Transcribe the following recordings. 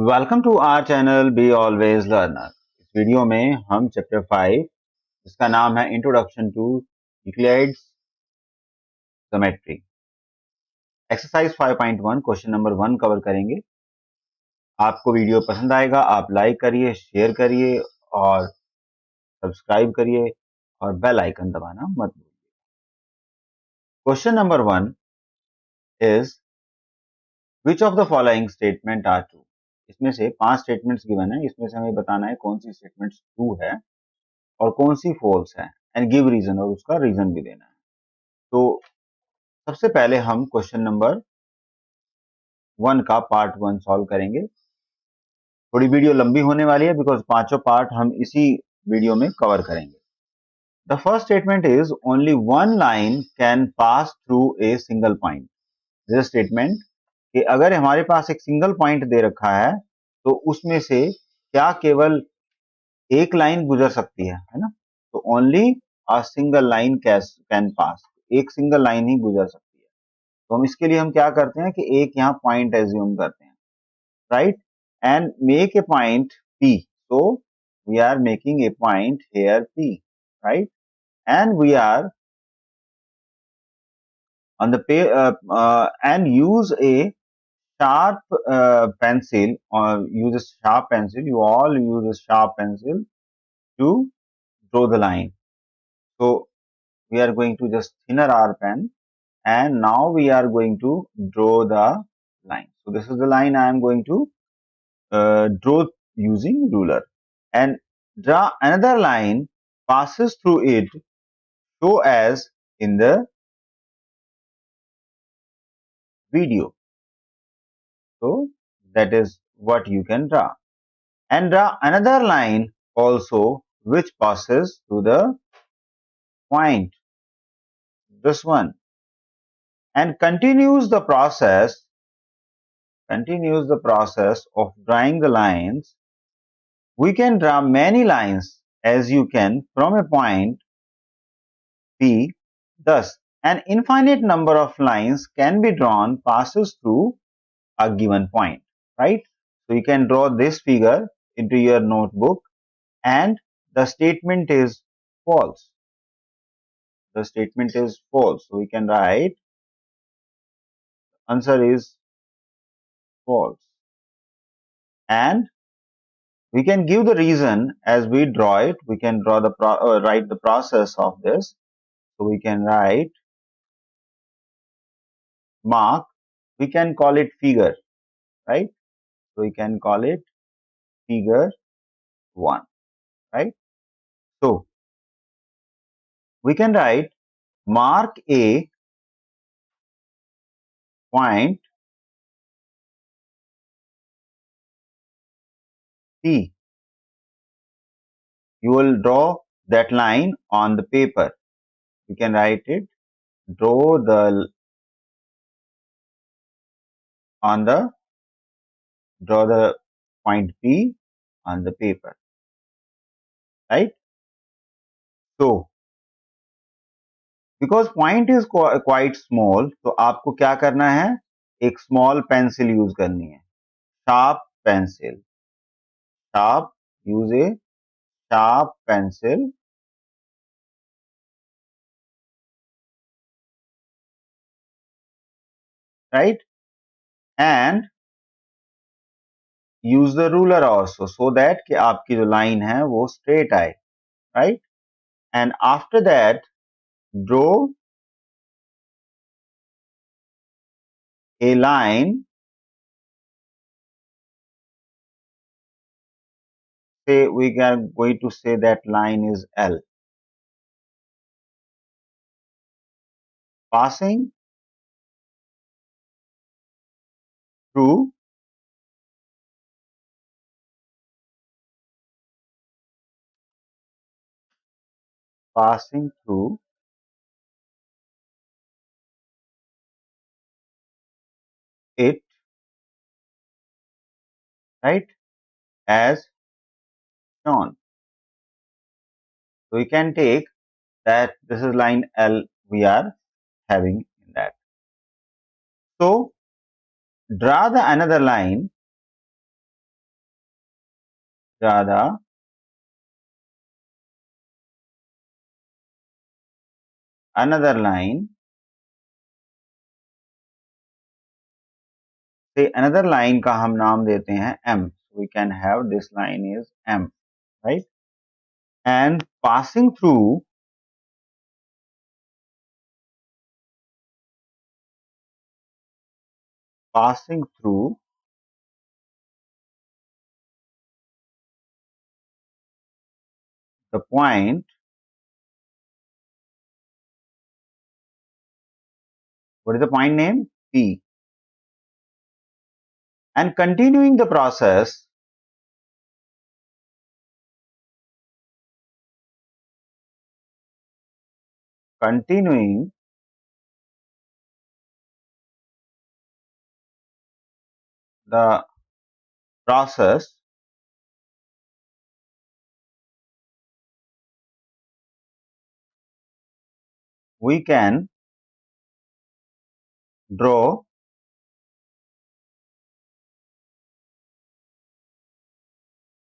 Welcome to our channel B always learner. इस video में हम चैप्टर 5 जिसका नाम है introduction to Euclid's geometry exercise 5.1 question number 1 cover करेंगे। आपको वीडियो पसंद आएगा, आप लाइक करिए, शेयर करिए और सब्सक्राइब करिए और बेल आइकन दबाना मत भूलिए। Question number 1 is which of the following statement are true. इसमें से 5 स्टेटमेंट्स गिवन है, इसमें से हमें बताना है कौन सी स्टेटमेंट ट्रू है और कौन सी फॉल्स है एंड गिव रीजन, और उसका रीजन भी देना है। तो सबसे पहले हम क्वेश्चन नंबर 1 का पार्ट 1 सॉल्व करेंगे। थोड़ी वीडियो लंबी होने वाली है बिकॉज पांचों पार्ट हम इसी वीडियो में कवर करेंगे। The first statement is only one line can pass through a single point. This statement कि अगर हमारे पास एक सिंगल पॉइंट दे रखा है तो उसमें से क्या केवल एक लाइन गुजर सकती है ना। तो only a single line can pass, एक सिंगल लाइन ही गुजर सकती है। तो हम इसके लिए हम क्या करते हैं कि एक यहाँ पॉइंट एज्यूम करते हैं, right, and make a point P. So we are making a point here P, right, and we are on the pay and use a sharp pencil, or use a sharp pencil. You all use a sharp pencil to draw the line. So we are going to just thinner our pen, and now we are going to draw the line. So this is the line I am going to draw using ruler, and draw another line passes through it, so as in the video. So that is what you can draw, and draw another line also which passes through the point, this one, and continues the process of drawing the lines. We can draw many lines as you can from a point P. Thus, an infinite number of lines can be drawn passes through a given point, right? So you can draw this figure into your notebook, and the statement is false. The statement is false. So we can write answer is false, and we can give the reason as we draw it. We can draw the write the process of this. So we can write mark. We can call it figure, right? So we can call it figure 1, right? So we can write mark a point P. You will draw that line on the paper. You can write it, draw the on the draw the point P on the paper, right? So because point is quite small, तो आपको क्या करना है, एक small pencil use करनी है, sharp pencil, sharp, use a sharp pencil, right, and use the ruler also, so that कि आपकी जो line है वो straight आए, right, and after that draw a line, say we are going to say that line is L, passing through passing through it, right, as shown. So we can take that this is line L we are having in that. So draw the another line ज़्यादा another line, say another line का हम नाम देते हैं M. We can have this line is M, right? And passing through the point, what is the point name? P. And continuing the process, continuing the process, we can draw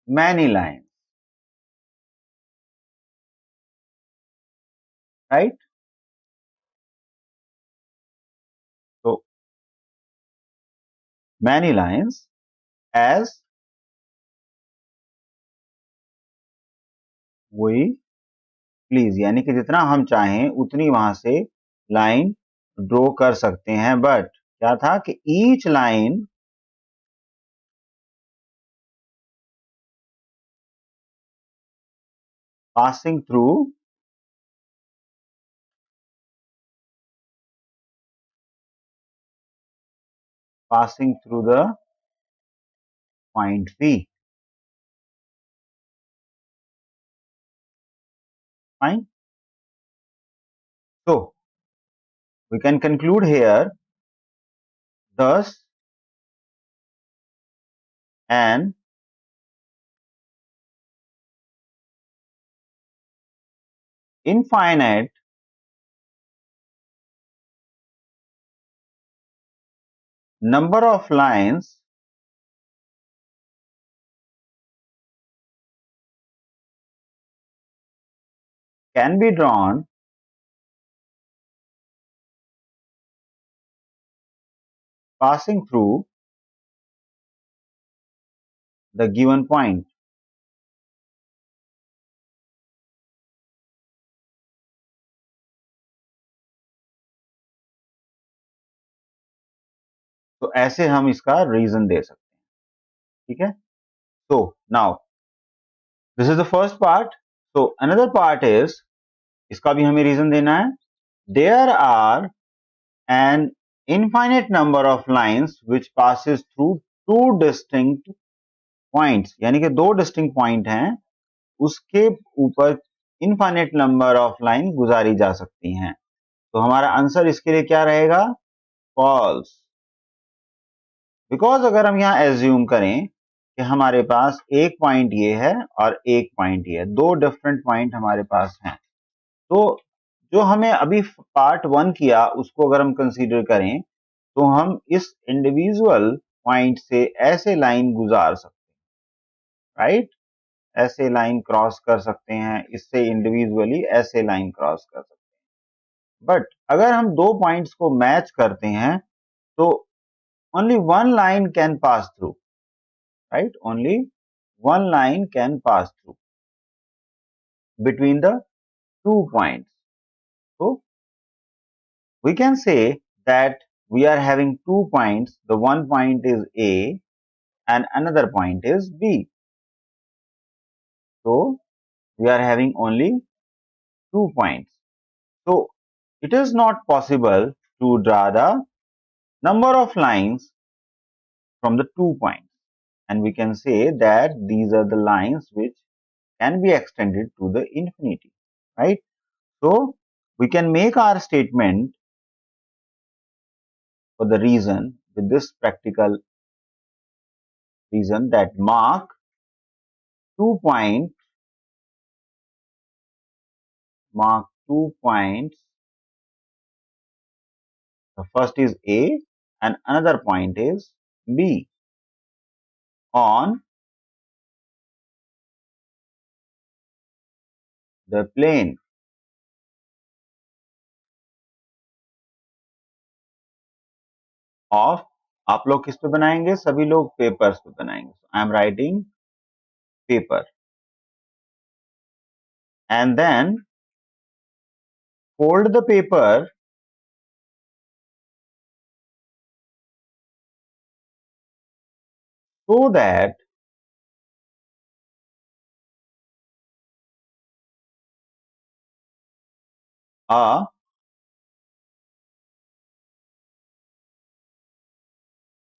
many lines, right? So many lines as we please, यानी कि जितना हम चाहें उतनी वहां से line draw कर सकते हैं, बट क्या था कि each line passing through the point P. Fine. So we can conclude here, thus an infinite number of lines can be drawn passing through the given point. तो ऐसे हम इसका रीजन दे सकते हैं, ठीक है? So now this is the first part. So another part is, इसका भी हमें रीजन देना है. There are an infinite number of lines which passes through two distinct points, यानी कि दो distinct point हैं, उसके ऊपर infinite number of line गुजारी जा सकती हैं. तो हमारा आंसर इसके लिए क्या रहेगा? False. बिकॉज अगर हम यहाँ एज्यूम करें कि हमारे पास एक पॉइंट ये है और एक पॉइंट ये है, दो डिफरेंट पॉइंट हमारे पास हैं, तो जो हमें अभी पार्ट 1 किया उसको अगर हम कंसीडर करें तो हम इस इंडिविजुअल पॉइंट से ऐसे लाइन गुजार सकते हैं, राइट? ऐसे लाइन क्रॉस कर सकते हैं, इससे इंडिविजुअली ऐसे लाइन क्रॉस कर सकते हैं. बट अगर हम दो पॉइंट्स को मैच करते हैं तो only one line can pass through, right? Only one line can pass through between the two points. So we can say that we are having two points. The one point is A and another point is B. So we are having only 2 points. So it is not possible to draw the number of lines from the 2 points. And we can say that these are the lines which can be extended to the infinity, right? So we can make our statement for the reason with this practical reason that mark 2 points, mark 2 points. The first is A and another point is B on the plane of, आप लोग किस पे बनाएंगे? सभी लोग papers पे बनाएंगे. I am writing paper and then fold the paper so that a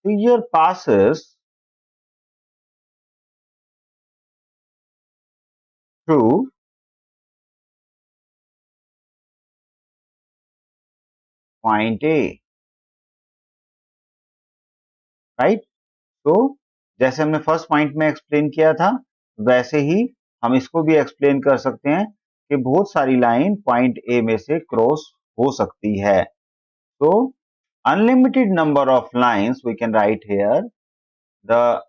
figure passes through point A, right? तो जैसे हमने फर्स्ट पॉइंट में एक्सप्लेन किया था, वैसे ही हम इसको भी एक्सप्लेन कर सकते हैं कि बहुत सारी लाइन पॉइंट ए में से क्रॉस हो सकती है. तो unlimited number of lines we can write here. The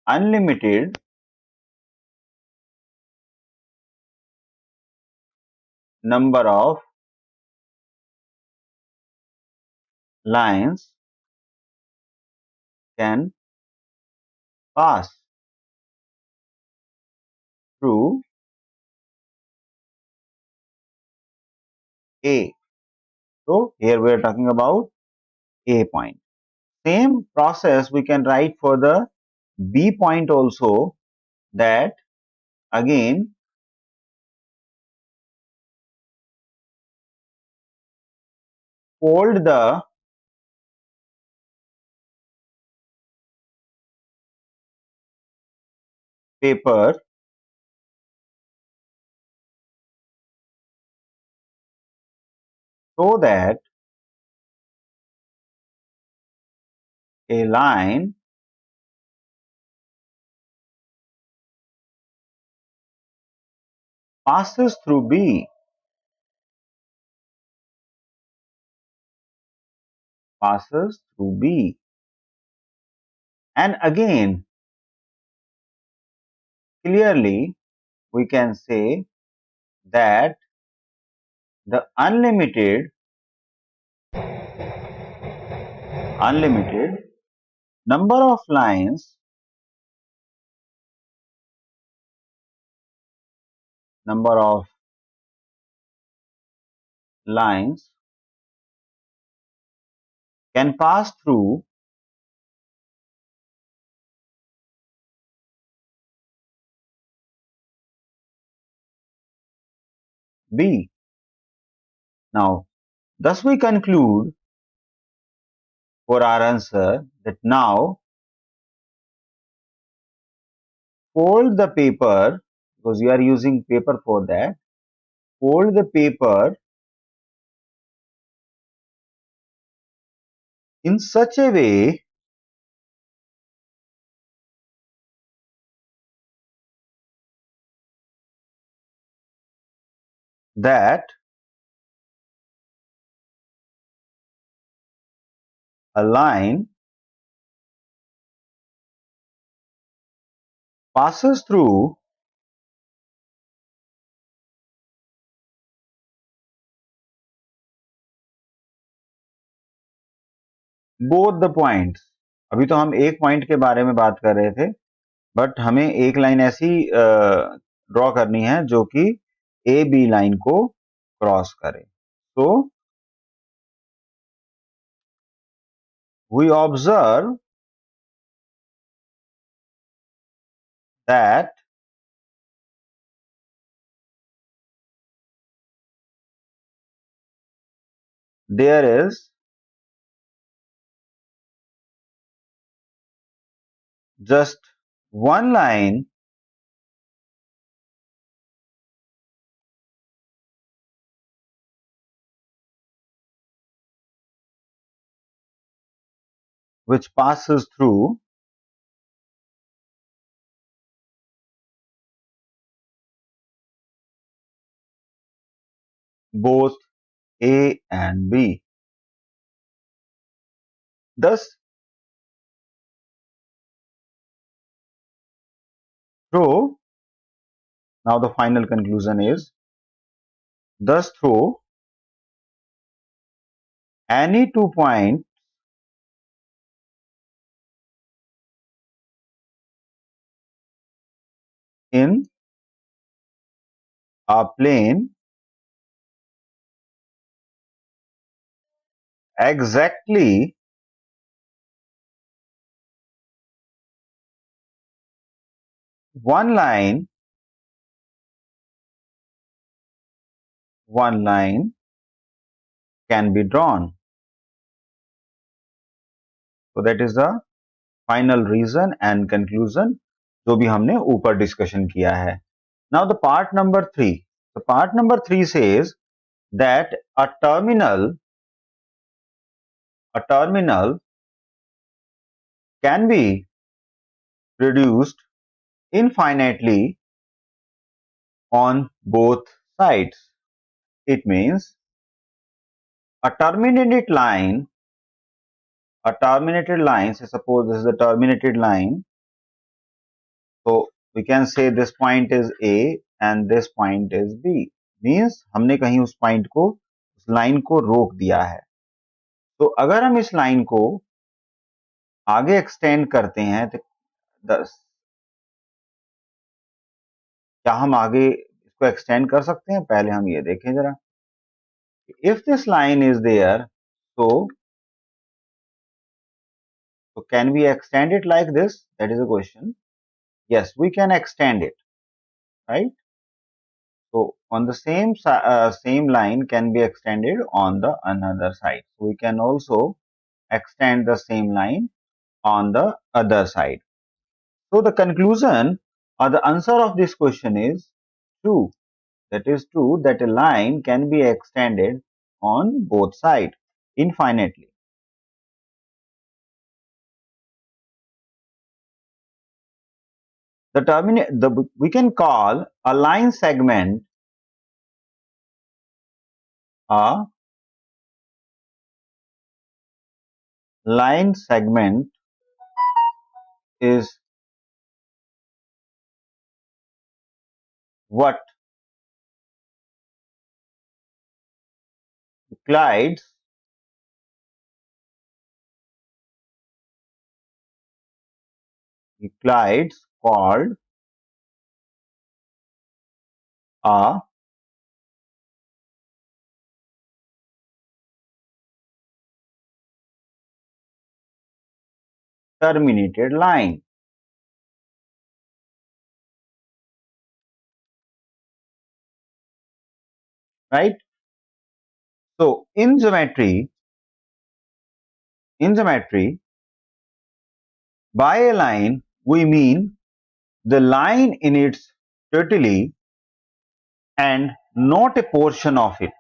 unlimited number of lines can pass through A. So here we are talking about A point. Same process we can write for the B point also, that again fold the paper so that a line passes through B, passes through B. And again, clearly we can say that the unlimited number of lines can pass through B. Now, thus we conclude for our answer that now fold the paper, because you are using paper for that, fold the paper in such a way that a line passes through both the points. अभी तो हम एक point के बारे में बात कर रहे थे, बट हमें एक लाइन ऐसी ड्रॉ करनी है जो कि ए बी लाइन को क्रॉस करे. So we observe that there is just one line which passes through both A and B. Thus, through, now the final conclusion is, thus through any 2 points in a plane exactly one line can be drawn. So that is the final reason and conclusion जो भी हमने ऊपर discussion किया है. Now the part number 3. The part number 3 says that a terminal can be reduced infinitely on both sides. It means a terminated line, say suppose this is a terminated line, so we can say this point is A and this point is B. Means हमने कहीं उस point को, उस line को रोक दिया है. तो अगर हम इस line को आगे extend करते हैं तो क्या हम आगे इसको extend कर सकते हैं? पहले हम ये देखें जरा. If this line is there, so can we extend it like this? That is a question. Yes, we can extend it, right? So on the same line can be extended on the another side. So we can also extend the same line on the other side. So the conclusion or the answer of this question is true. That is true that a line can be extended on both sides infinitely. We can call a line segment a line segment is what Euclides called a terminated line. Right? So in geometry, by a line we mean the line in its totality and not a portion of it.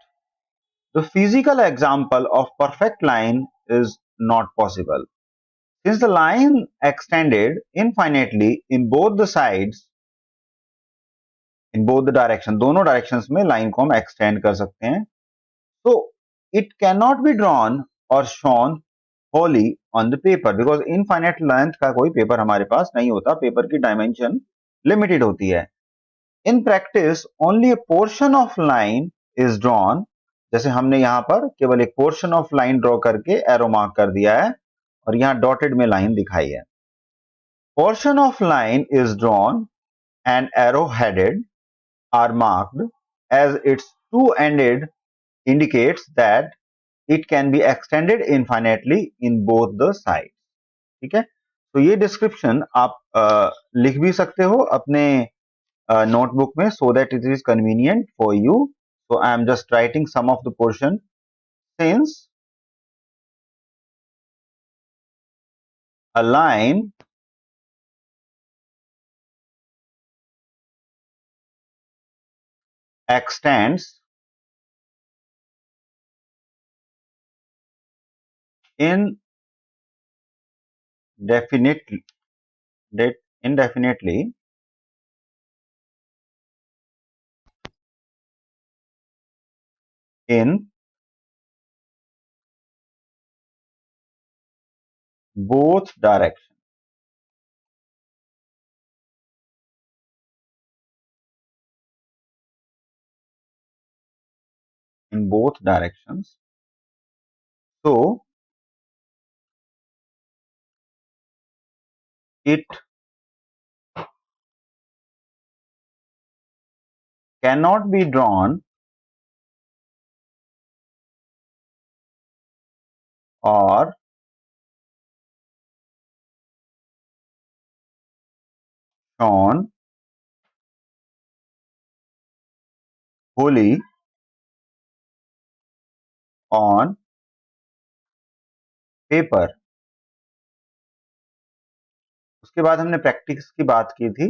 The physical example of perfect line is not possible. Since the line extended infinitely in both the sides, in both the direction, दोनों directions में line को हम extend कर सकते हैं. So it cannot be drawn or shown wholly on the paper because infinite length का कोई paper हमारे पास नहीं होता. Paper की dimension limited होती है. In practice, only a portion of line is drawn. जैसे हमने यहाँ पर केवल एक portion of line draw करके arrow mark कर दिया है और यहाँ dotted में line दिखाई है. Portion of line is drawn and arrow headed are marked as its two-ended indicates that it can be extended infinitely in both the sides. ठीक है, तो ये डिस्क्रिप्शन आप लिख भी सकते हो अपने notebook में so that it is convenient for you. So I am just writing some of the portion. Since a line extends indefinitely in both directions. in both directions. So it cannot be drawn or shown wholly on paper. उसके बाद हमने practice की बात की थी.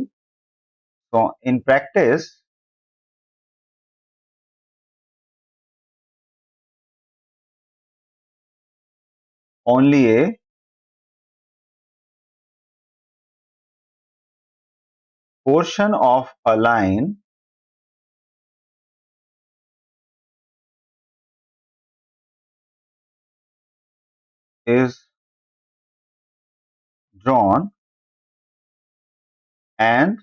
So in practice, only a portion of a line is drawn and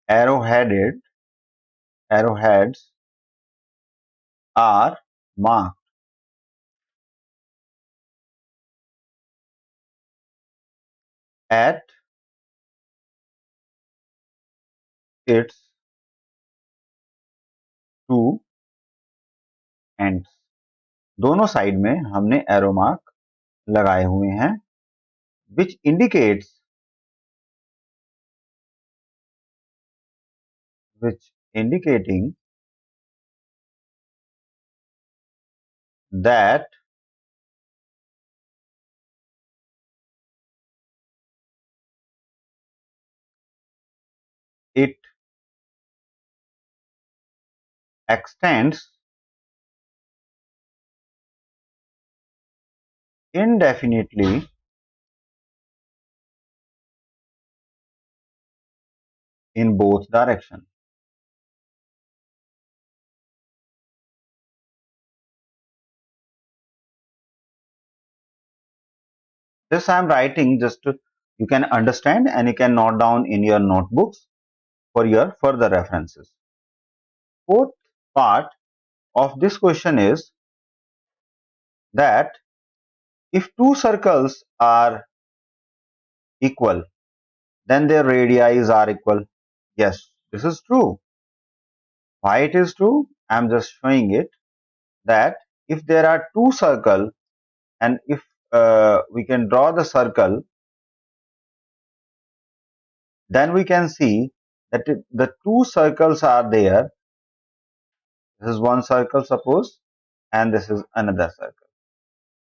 arrowheads are marked at its two ends. दोनों side में हमने एरो मार्क लगाए हुए हैं, which indicating that it extends indefinitely in both directions. This I am writing just to you can understand and you can note down in your notebooks for your further references. Fourth part of this question is that if two circles are equal, then their radii are equal. Yes, this is true. Why it is true? I am just showing it that if there are two circles and if we can draw the circle, then we can see that the two circles are there. This is one circle, suppose, and this is another circle.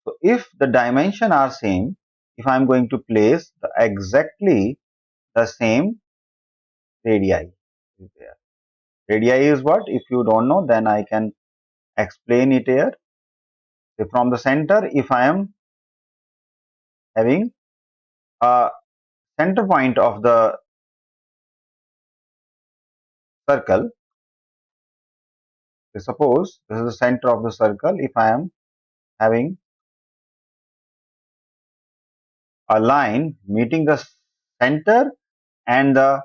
So if the dimension are same, if I am going to place exactly the same radii is there. Radii is what? If you don't know, then I can explain it here. So from the center, if I am having a center point of the circle, so suppose this is the center of the circle. If I am having a line meeting the center and the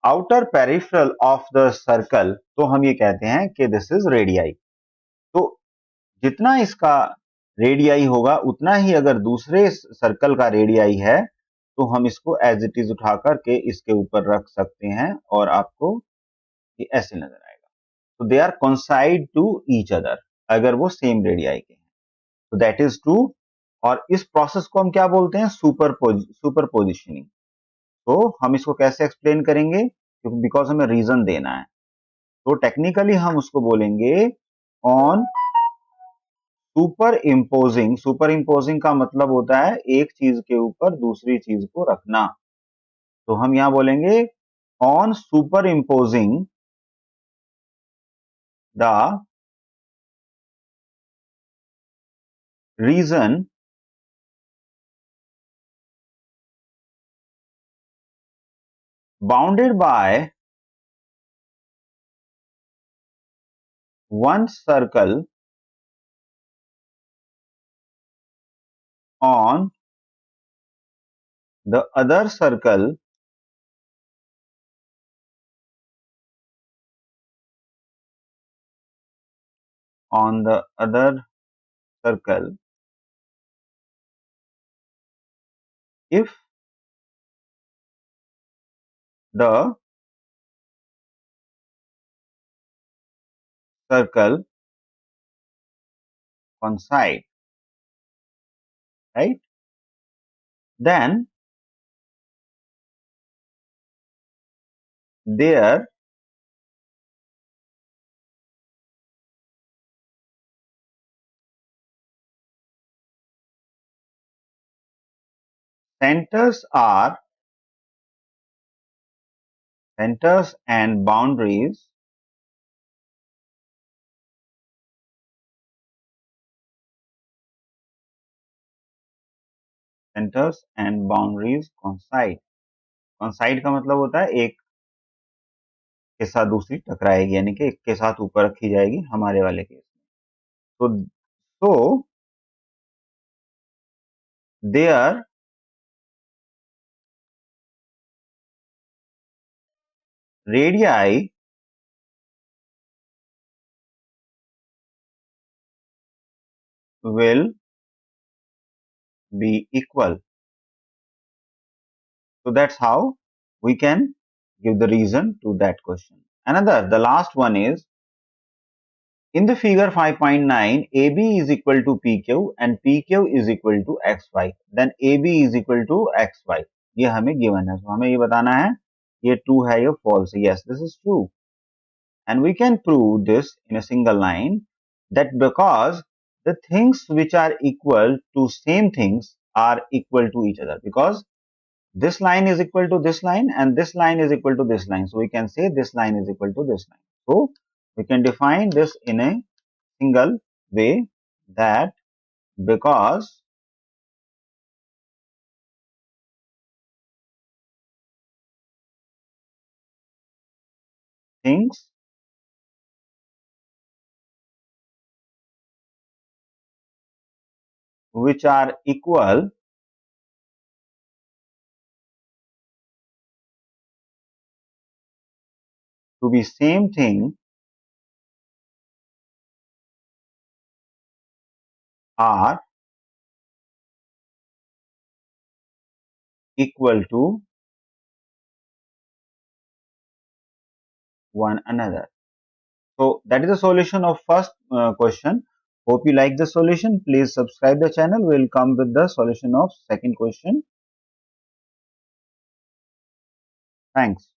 outer peripheral of the circle, तो हम ये कहते हैं कि this is radii. तो जितना इसका radii होगा उतना ही अगर दूसरे सर्कल का रेडियाई है तो हम इसको एज इट इज उठा करके इसके ऊपर रख सकते हैं और आपको ये ऐसे नजर आएगा. तो they are coincide to each other अगर वो सेम रेडियाई के हैं. तो दैट इज ट्रू. और इस प्रोसेस को हम क्या बोलते हैं? Super positioning. तो हम इसको कैसे एक्सप्लेन करेंगे? क्योंकि बिकॉज हमें रीजन देना है. तो टेक्निकली हम उसको बोलेंगे ऑन सुपर इम्पोजिंग का मतलब होता है एक चीज के ऊपर दूसरी चीज को रखना. तो हम यहां बोलेंगे on super imposing the reason bounded by one circle on the other circle on the other circle if the circle coincide, right? Then their centers are centers and boundaries coincide. Coincide का मतलब होता है एक के साथ दूसरी टकराएगी, यानी कि एक के साथ ऊपर रखी जाएगी हमारे वाले केस में। तो their radii will be equal. So that's how we can give the reason to that question. Another, the last one is in the figure 5.9, AB is equal to PQ and PQ is equal to XY. Then AB is equal to XY. ये हमें given है, so हमें ये बताना है ये true है या false है. Yes, this is true. And we can prove this in a single line that because the things which are equal to same things are equal to each other, because this line is equal to this line and this line is equal to this line. So we can say this line is equal to this line. So we can define this in a single way that because things which are equal to be same thing are equal to one another. So that is the solution of first question. Hope you like the solution. Please subscribe the channel. We will come with the solution of second question. Thanks.